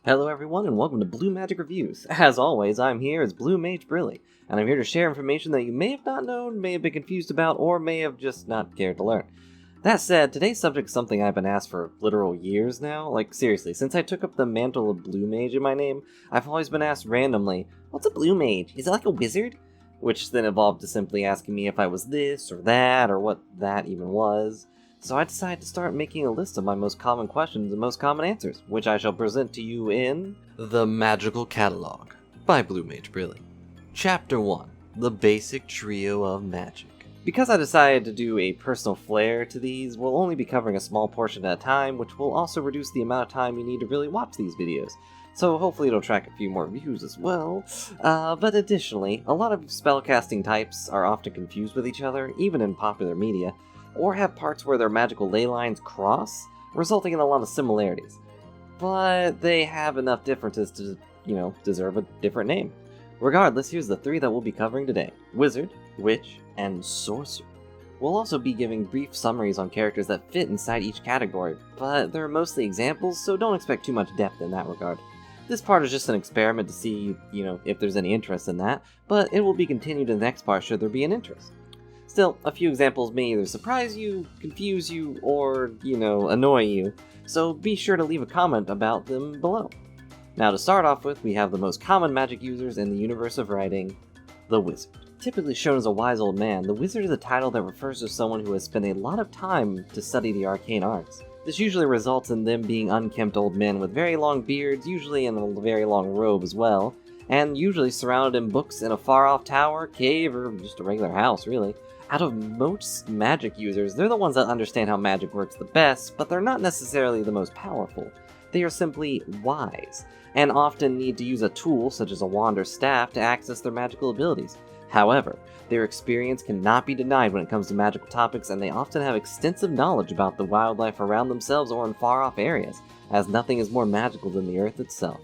Hello everyone and welcome to BlueMagicReviews. As always, I'm here as BlueMagic, and I'm here to share information that you may have not known, may have been confused about, or may have just not cared to learn. That said, today's subject is something I've been asked for literal years now. Like, seriously, since I took up the mantle of Blue Mage in my name, I've always been asked randomly, what's a Blue Mage? Is it like a wizard? Which then evolved to simply asking me if I was this or that, or what that even was. So I decided to start making a list of my most common questions and most common answers, which I shall present to you in The Magical Catalog by BlueMagic. Chapter 1, The Basic Trio of Magic. Because I decided to do a personal flair to these, we'll only be covering a small portion at a time, which will also reduce the amount of time you need to really watch these videos. So hopefully it'll track a few more views as well. But additionally, a lot of spellcasting types are often confused with each other, even in popular media, or have parts where their magical ley lines cross, resulting in a lot of similarities. But they have enough differences to, deserve a different name. Regardless, here's the three that we'll be covering today: Wizard, Witch, and Sorcerer. We'll also be giving brief summaries on characters that fit inside each category, but they're mostly examples, so don't expect too much depth in that regard. This part is just an experiment to see, if there's any interest in that, but it will be continued in the next part should there be an interest. Still, a few examples may either surprise you, confuse you, or, annoy you, so be sure to leave a comment about them below. Now to start off with, we have the most common magic users in the universe of writing, the Wizard. Typically shown as a wise old man, the Wizard is a title that refers to someone who has spent a lot of time to study the arcane arts. This usually results in them being unkempt old men with very long beards, usually in a very long robe as well, and usually surrounded in books in a far-off tower, cave, or just a regular house, really. Out of most magic users, they're the ones that understand how magic works the best, but they're not necessarily the most powerful. They are simply wise, and often need to use a tool, such as a wand or staff, to access their magical abilities. However, their experience cannot be denied when it comes to magical topics, and they often have extensive knowledge about the wildlife around themselves or in far-off areas, as nothing is more magical than the earth itself.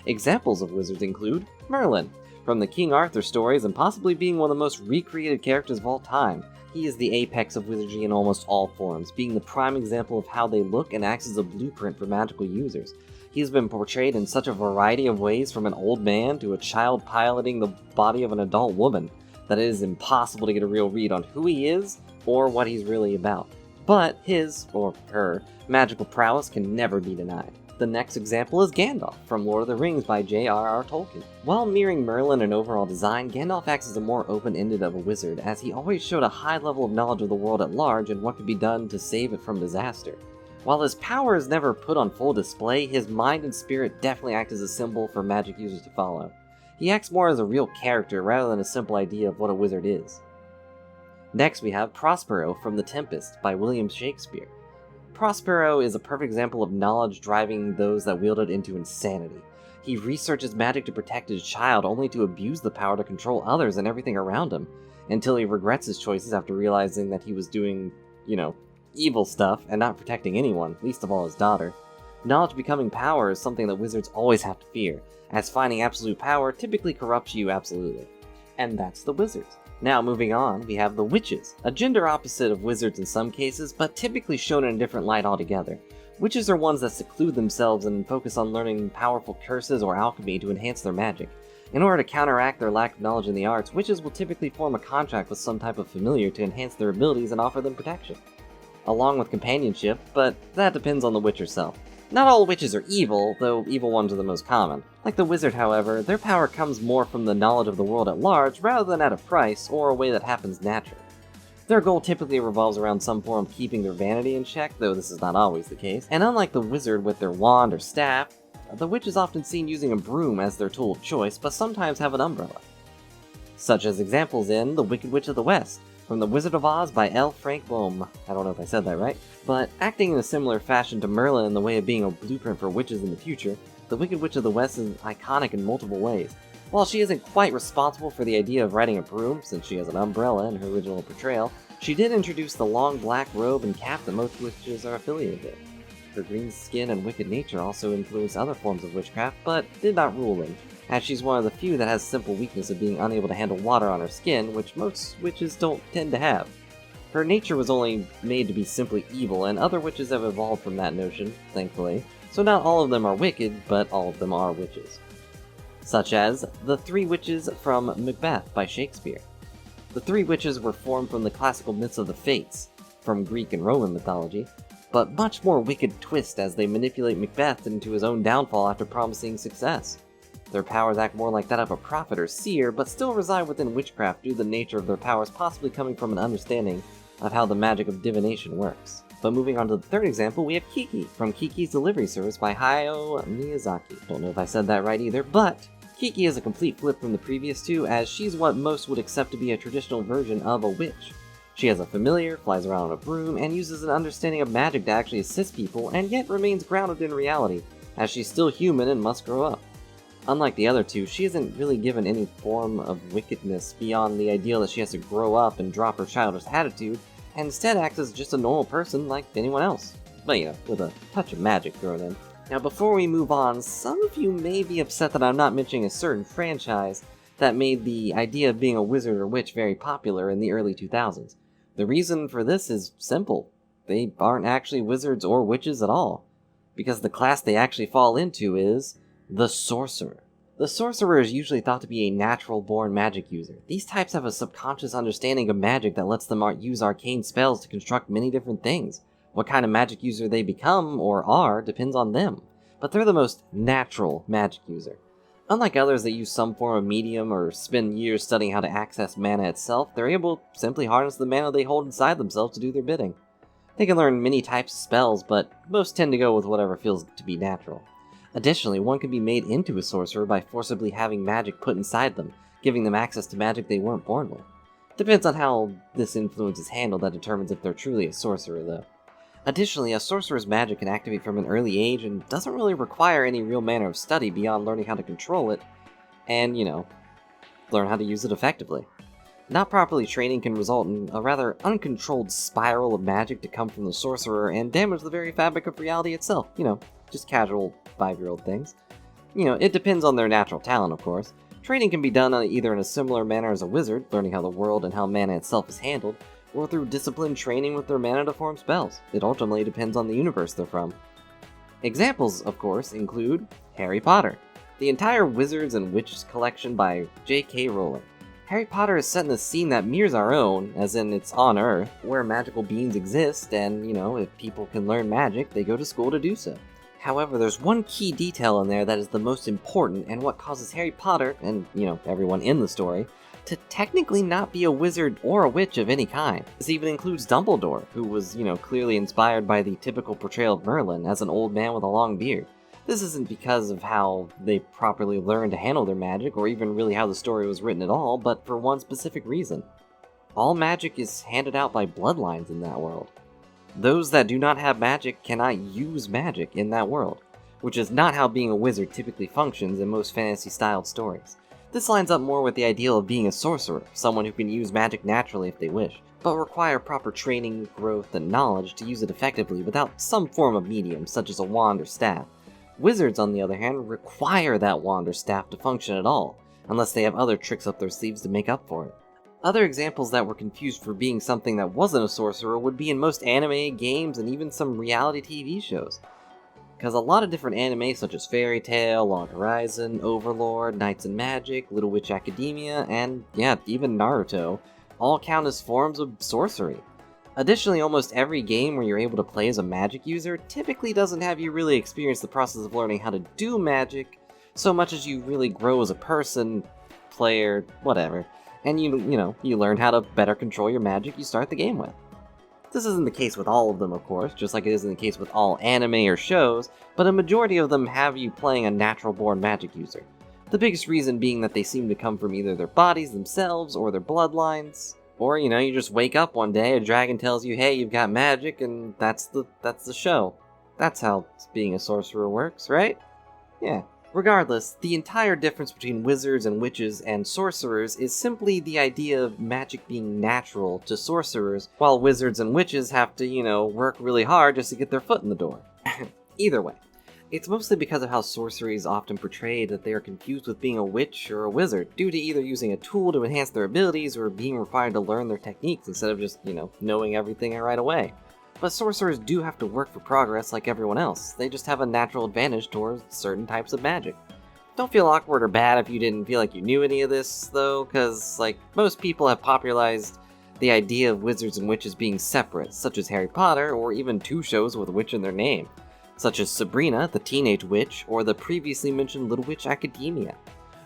Examples of wizards include Merlin, from the King Arthur stories and possibly being one of the most recreated characters of all time. He is the apex of wizardry in almost all forms, being the prime example of how they look and acts as a blueprint for magical users. He has been portrayed in such a variety of ways, from an old man to a child piloting the body of an adult woman, that it is impossible to get a real read on who he is or what he's really about. But his, or her, magical prowess can never be denied. The next example is Gandalf, from Lord of the Rings by J.R.R. Tolkien. While mirroring Merlin in overall design, Gandalf acts as a more open-ended of a wizard, as he always showed a high level of knowledge of the world at large and what could be done to save it from disaster. While his power is never put on full display, his mind and spirit definitely act as a symbol for magic users to follow. He acts more as a real character rather than a simple idea of what a wizard is. Next we have Prospero from The Tempest by William Shakespeare. Prospero is a perfect example of knowledge driving those that wield it into insanity. He researches magic to protect his child, only to abuse the power to control others and everything around him, until he regrets his choices after realizing that he was doing, evil stuff and not protecting anyone, least of all his daughter. Knowledge becoming power is something that wizards always have to fear, as finding absolute power typically corrupts you absolutely. And that's the wizards. Now, moving on, we have the witches, a gender opposite of wizards in some cases, but typically shown in a different light altogether. Witches are ones that seclude themselves and focus on learning powerful curses or alchemy to enhance their magic. In order to counteract their lack of knowledge in the arts, witches will typically form a contract with some type of familiar to enhance their abilities and offer them protection, along with companionship, but that depends on the witch herself. Not all witches are evil, though evil ones are the most common. Like the wizard, however, their power comes more from the knowledge of the world at large rather than at a price or a way that happens naturally. Their goal typically revolves around some form of keeping their vanity in check, though this is not always the case, and unlike the wizard with their wand or staff, the witch is often seen using a broom as their tool of choice, but sometimes have an umbrella. Such as examples in The Wicked Witch of the West, from The Wizard of Oz by L. Frank Baum. I don't know if I said that right, but acting in a similar fashion to Merlin in the way of being a blueprint for witches in the future, the Wicked Witch of the West is iconic in multiple ways. While she isn't quite responsible for the idea of riding a broom, since she has an umbrella in her original portrayal, she did introduce the long black robe and cap that most witches are affiliated with. Her green skin and wicked nature also influenced other forms of witchcraft, but did not rule them, as she's one of the few that has simple weakness of being unable to handle water on her skin, which most witches don't tend to have. Her nature was only made to be simply evil, and other witches have evolved from that notion, thankfully, so not all of them are wicked, but all of them are witches. Such as the Three Witches from Macbeth by Shakespeare. The three witches were formed from the classical myths of the Fates, from Greek and Roman mythology, but much more wicked twist as they manipulate Macbeth into his own downfall after promising success. Their powers act more like that of a prophet or seer, but still reside within witchcraft due to the nature of their powers possibly coming from an understanding of how the magic of divination works. But moving on to the third example, we have Kiki, from Kiki's Delivery Service by Hayao Miyazaki. Don't know if I said that right either, but Kiki is a complete flip from the previous two, as she's what most would accept to be a traditional version of a witch. She has a familiar, flies around on a broom, and uses an understanding of magic to actually assist people, and yet remains grounded in reality, as she's still human and must grow up. Unlike the other two, she isn't really given any form of wickedness beyond the ideal that she has to grow up and drop her childish attitude, and instead acts as just a normal person like anyone else. But with a touch of magic thrown in. Now before we move on, some of you may be upset that I'm not mentioning a certain franchise that made the idea of being a wizard or witch very popular in the early 2000s. The reason for this is simple. They aren't actually wizards or witches at all, because the class they actually fall into is the Sorcerer. The Sorcerer is usually thought to be a natural-born magic user. These types have a subconscious understanding of magic that lets them use arcane spells to construct many different things. What kind of magic user they become, or are, depends on them. But they're the most natural magic user. Unlike others that use some form of medium or spend years studying how to access mana itself, they're able to simply harness the mana they hold inside themselves to do their bidding. They can learn many types of spells, but most tend to go with whatever feels to be natural. Additionally, one can be made into a sorcerer by forcibly having magic put inside them, giving them access to magic they weren't born with. Depends on how this influence is handled that determines if they're truly a sorcerer, though. Additionally, a sorcerer's magic can activate from an early age and doesn't really require any real manner of study beyond learning how to control it and, learn how to use it effectively. Not properly training can result in a rather uncontrolled spiral of magic to come from the sorcerer and damage the very fabric of reality itself. Just casual 5-year-old things. It depends on their natural talent, of course. Training can be done either in a similar manner as a wizard, learning how the world and how mana itself is handled, or through disciplined training with their mana to form spells. It ultimately depends on the universe they're from. Examples, of course, include Harry Potter, the entire Wizards and Witches collection by J.K. Rowling. Harry Potter is set in a scene that mirrors our own, as in it's on Earth, where magical beings exist, and, if people can learn magic, they go to school to do so. However, there's one key detail in there that is the most important, and what causes Harry Potter, and, everyone in the story, to technically not be a wizard or a witch of any kind. This even includes Dumbledore, who was, clearly inspired by the typical portrayal of Merlin as an old man with a long beard. This isn't because of how they properly learned to handle their magic, or even really how the story was written at all, but for one specific reason. All magic is handed out by bloodlines in that world. Those that do not have magic cannot use magic in that world, which is not how being a wizard typically functions in most fantasy-styled stories. This lines up more with the ideal of being a sorcerer, someone who can use magic naturally if they wish, but require proper training, growth, and knowledge to use it effectively without some form of medium, such as a wand or staff. Wizards, on the other hand, require that wand or staff to function at all, unless they have other tricks up their sleeves to make up for it. Other examples that were confused for being something that wasn't a sorcerer would be in most anime, games, and even some reality TV shows. Because a lot of different anime such as Fairy Tail, Log Horizon, Overlord, Knights and Magic, Little Witch Academia, and even Naruto, all count as forms of sorcery. Additionally, almost every game where you're able to play as a magic user typically doesn't have you really experience the process of learning how to do magic, so much as you really grow as a person, player, whatever, and you learn how to better control your magic you start the game with. This isn't the case with all of them, of course, just like it isn't the case with all anime or shows, but a majority of them have you playing a natural-born magic user. The biggest reason being that they seem to come from either their bodies themselves or their bloodlines, or, you just wake up one day, a dragon tells you, hey, you've got magic, and that's the show. That's how being a sorcerer works, right? Yeah. Regardless, the entire difference between wizards and witches and sorcerers is simply the idea of magic being natural to sorcerers, while wizards and witches have to, work really hard just to get their foot in the door. Either way, it's mostly because of how sorcery is often portrayed that they are confused with being a witch or a wizard, due to either using a tool to enhance their abilities or being required to learn their techniques instead of just, knowing everything right away. But sorcerers do have to work for progress like everyone else. They just have a natural advantage towards certain types of magic. Don't feel awkward or bad if you didn't feel like you knew any of this, though, because, like, most people have popularized the idea of wizards and witches being separate, such as Harry Potter, or even 2 shows with a witch in their name, such as Sabrina, the Teenage Witch, or the previously mentioned Little Witch Academia.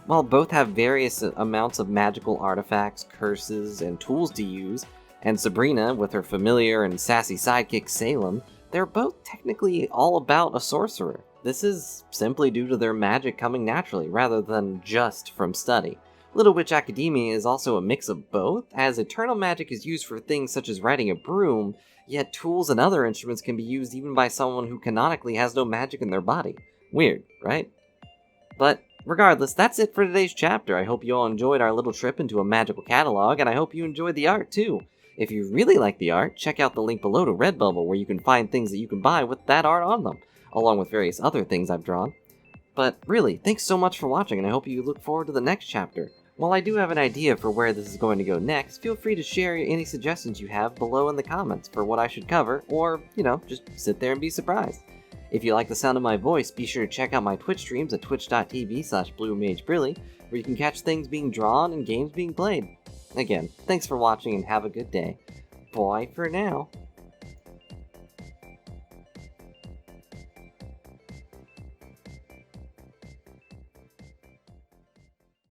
While both have various amounts of magical artifacts, curses, and tools to use, and Sabrina, with her familiar and sassy sidekick Salem, they're both technically all about a sorcerer. This is simply due to their magic coming naturally, rather than just from study. Little Witch Academia is also a mix of both, as eternal magic is used for things such as riding a broom, yet tools and other instruments can be used even by someone who canonically has no magic in their body. Weird, right? But regardless, that's it for today's chapter. I hope you all enjoyed our little trip into a magical catalog, and I hope you enjoyed the art too. If you really like the art, check out the link below to Redbubble, where you can find things that you can buy with that art on them, along with various other things I've drawn. But really, thanks so much for watching, and I hope you look forward to the next chapter. While I do have an idea for where this is going to go next, feel free to share any suggestions you have below in the comments for what I should cover, or, just sit there and be surprised. If you like the sound of my voice, be sure to check out my Twitch streams at twitch.tv/BlueMageBrilly, where you can catch things being drawn and games being played. Again, thanks for watching and have a good day. Bye for now.